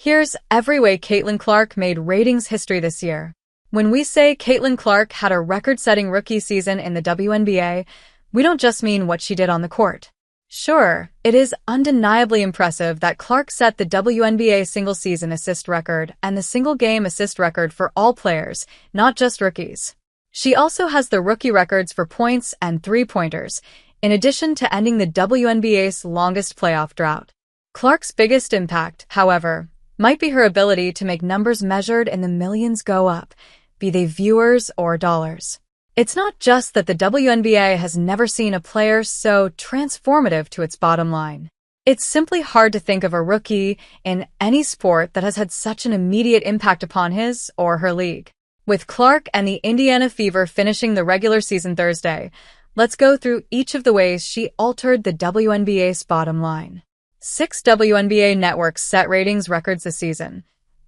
Here's every way Caitlin Clark made ratings history this year. When we say Caitlin Clark had a record-setting rookie season in the WNBA, we don't just mean what she did on the court. Sure, it is undeniably impressive that Clark set the WNBA single-season assist record and the single-game assist record for all players, not just rookies. She also has the rookie records for points and three-pointers, in addition to ending the WNBA's longest playoff drought. Clark's biggest impact, however, might be her ability to make numbers measured in the millions go up, be they viewers or dollars. It's not just that the WNBA has never seen a player so transformative to its bottom line. It's simply hard to think of a rookie in any sport that has had such an immediate impact upon his or her league. With Clark and the Indiana Fever finishing the regular season Thursday, let's go through each of the ways she altered the WNBA's bottom line. 6 WNBA networks set ratings records this season,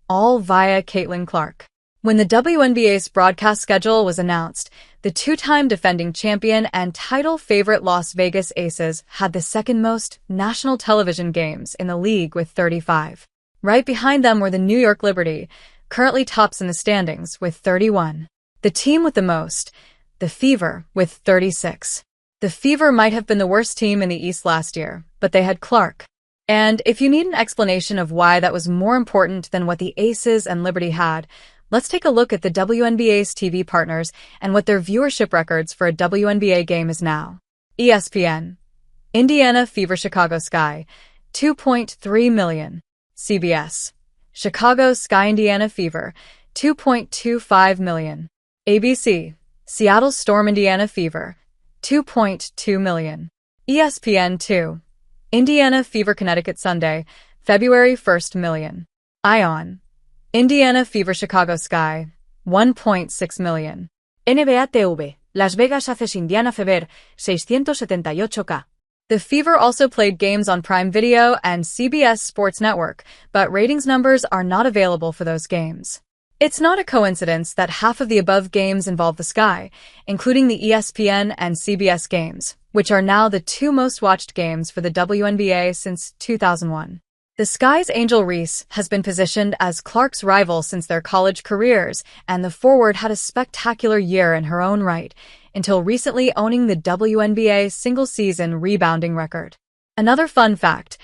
all via Caitlin Clark. When the WNBA's broadcast schedule was announced, the two-time defending champion and title favorite Las Vegas Aces had the second most national television games in the league with 35. Right behind them were the New York Liberty, currently tops in the standings with 31. The team with the most, the Fever, with 36. The Fever might have been the worst team in the East last year, but they had Clark. And if you need an explanation of why that was more important than what the Aces and Liberty had, let's take a look at the WNBA's TV partners and what their viewership records for a WNBA game is now. ESPN. Indiana Fever Chicago Sky, 2.3 million. CBS. Chicago Sky Indiana Fever, 2.25 million. ABC. Seattle Storm Indiana Fever, 2.2 million. ESPN2. Indiana Fever Connecticut Sunday, February 1st million. ION. Indiana Fever Chicago Sky, 1.6 million. NBA TV, Las Vegas Aces Indiana Fever, 678K. The Fever also played games on Prime Video and CBS Sports Network, but ratings numbers are not available for those games. It's not a coincidence that half of the above games involve the Sky, including the ESPN and CBS games, which are now the two most watched games for the WNBA since 2001. The Sky's Angel Reese has been positioned as Clark's rival since their college careers, and the forward had a spectacular year in her own right, until recently owning the WNBA single-season rebounding record. Another fun fact,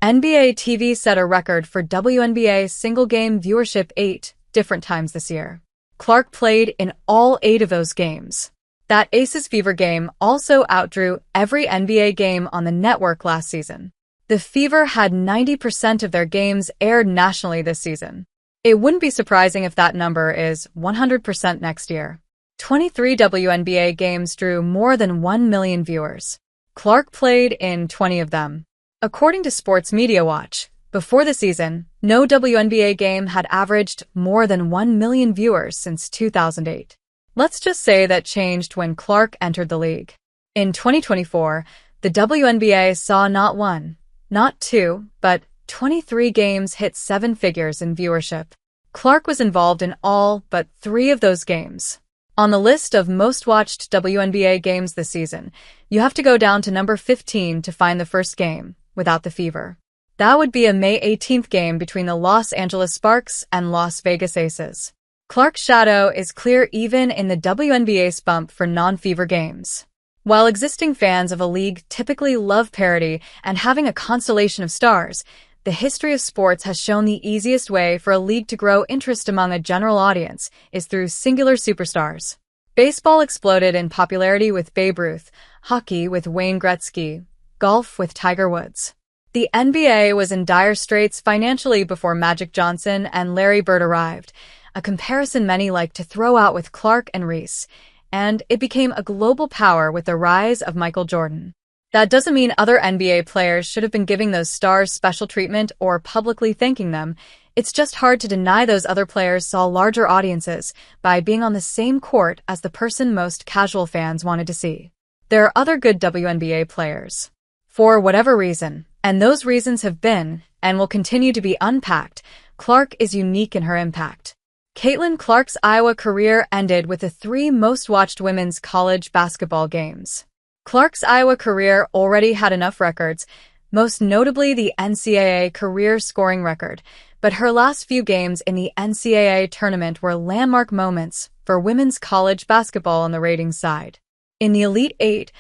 NBA TV set a record for WNBA single-game viewership 8 different times this year. Clark played in all 8 of those games. That Aces Fever game also outdrew every NBA game on the network last season. The Fever had 90% of their games aired nationally this season. It wouldn't be surprising if that number is 100% next year. 23 WNBA games drew more than 1 million viewers. Clark played in 20 of them. According to Sports Media Watch, before the season, no WNBA game had averaged more than 1 million viewers since 2008. Let's just say that changed when Clark entered the league. In 2024, the WNBA saw not 1, not 2, but 23 games hit 7 figures in viewership. Clark was involved in all but 3 of those games. On the list of most watched WNBA games this season, you have to go down to number 15 to find the first game, without the Fever. That would be a May 18th game between the Los Angeles Sparks and Las Vegas Aces. Clark's shadow is clear even in the WNBA's bump for non-Fever games. While existing fans of a league typically love parity and having a constellation of stars, the history of sports has shown the easiest way for a league to grow interest among a general audience is through singular superstars. Baseball exploded in popularity with Babe Ruth, hockey with Wayne Gretzky, golf with Tiger Woods. The NBA was in dire straits financially before Magic Johnson and Larry Bird arrived, a comparison many like to throw out with Clark and Reese, and it became a global power with the rise of Michael Jordan. That doesn't mean other NBA players should have been giving those stars special treatment or publicly thanking them. It's just hard to deny those other players saw larger audiences by being on the same court as the person most casual fans wanted to see. There are other good WNBA players. For whatever reason, and those reasons have been, and will continue to be unpacked, Clark is unique in her impact. Caitlin Clark's Iowa career ended with the 3 most watched women's college basketball games. Clark's Iowa career already had enough records, most notably the NCAA career scoring record, but her last few games in the NCAA tournament were landmark moments for women's college basketball on the ratings side. In the Elite Eight,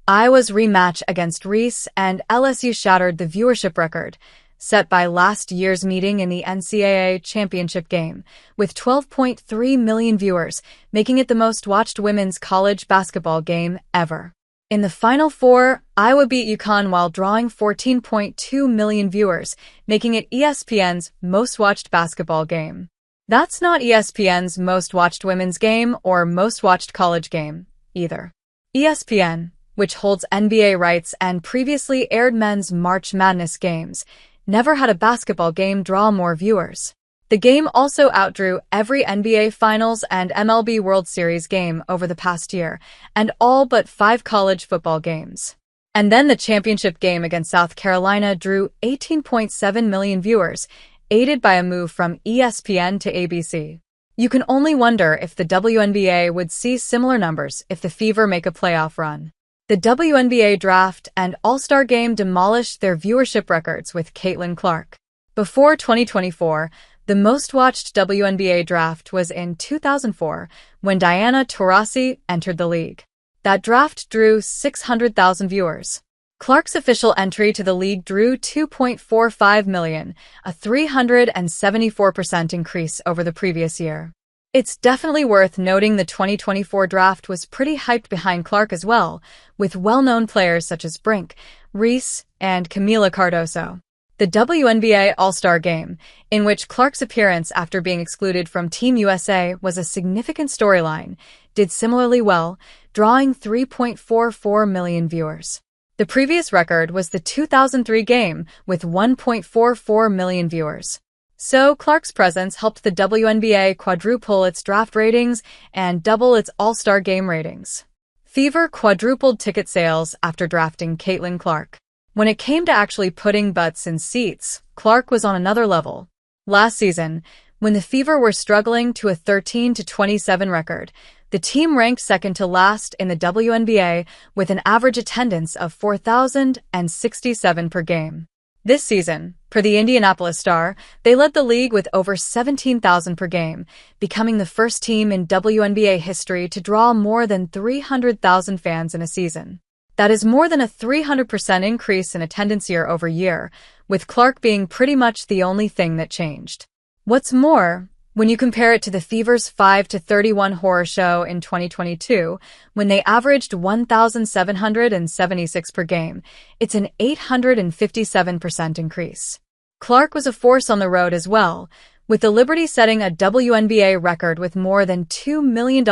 Iowa's rematch against Rice and LSU shattered the viewership record set by last year's meeting in the NCAA championship game, with 12.3 million viewers, making it the most-watched women's college basketball game ever. In the Final Four, Iowa beat UConn while drawing 14.2 million viewers, making it ESPN's most-watched basketball game. That's not ESPN's most-watched women's game or most-watched college game, either. ESPN, which holds NBA rights and previously aired men's March Madness games, never had a basketball game draw more viewers. The game also outdrew every NBA Finals and MLB World Series game over the past year, and all but 5 college football games. And then the championship game against South Carolina drew 18.7 million viewers, aided by a move from ESPN to ABC. You can only wonder if the WNBA would see similar numbers if the Fever make a playoff run. The WNBA draft and All-Star game demolished their viewership records with Caitlin Clark. Before 2024, the most-watched WNBA draft was in 2004, when Diana Taurasi entered the league. That draft drew 600,000 viewers. Clark's official entry to the league drew 2.45 million, a 374% increase over the previous year. It's definitely worth noting the 2024 draft was pretty hyped behind Clark as well, with well-known players such as Brink, Rice, and Camila Cardoso. The WNBA All-Star Game, in which Clark's appearance after being excluded from Team USA was a significant storyline, did similarly well, drawing 3.44 million viewers. The previous record was the 2003 game, with 1.44 million viewers. So, Clark's presence helped the WNBA quadruple its draft ratings and double its All-Star Game ratings. Fever quadrupled ticket sales after drafting Caitlin Clark. When it came to actually putting butts in seats, Clark was on another level. Last season, when the Fever were struggling to a 13-27 record, the team ranked second to last in the WNBA with an average attendance of 4,067 per game. This season, per the Indianapolis Star, they led the league with over 17,000 per game, becoming the first team in WNBA history to draw more than 300,000 fans in a season. That is more than a 300% increase in attendance year over year, with Clark being pretty much the only thing that changed. What's more, when you compare it to the Fever's 5-31 horror show in 2022, when they averaged 1,776 per game, it's an 857% increase. Clark was a force on the road as well, with the Liberty setting a WNBA record with more than $2 million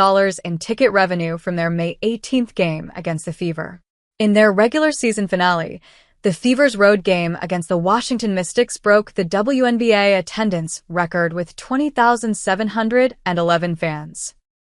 in ticket revenue from their May 18th game against the Fever. In their regular season finale, the Fever's road game against the Washington Mystics broke the WNBA attendance record with 20,711 fans.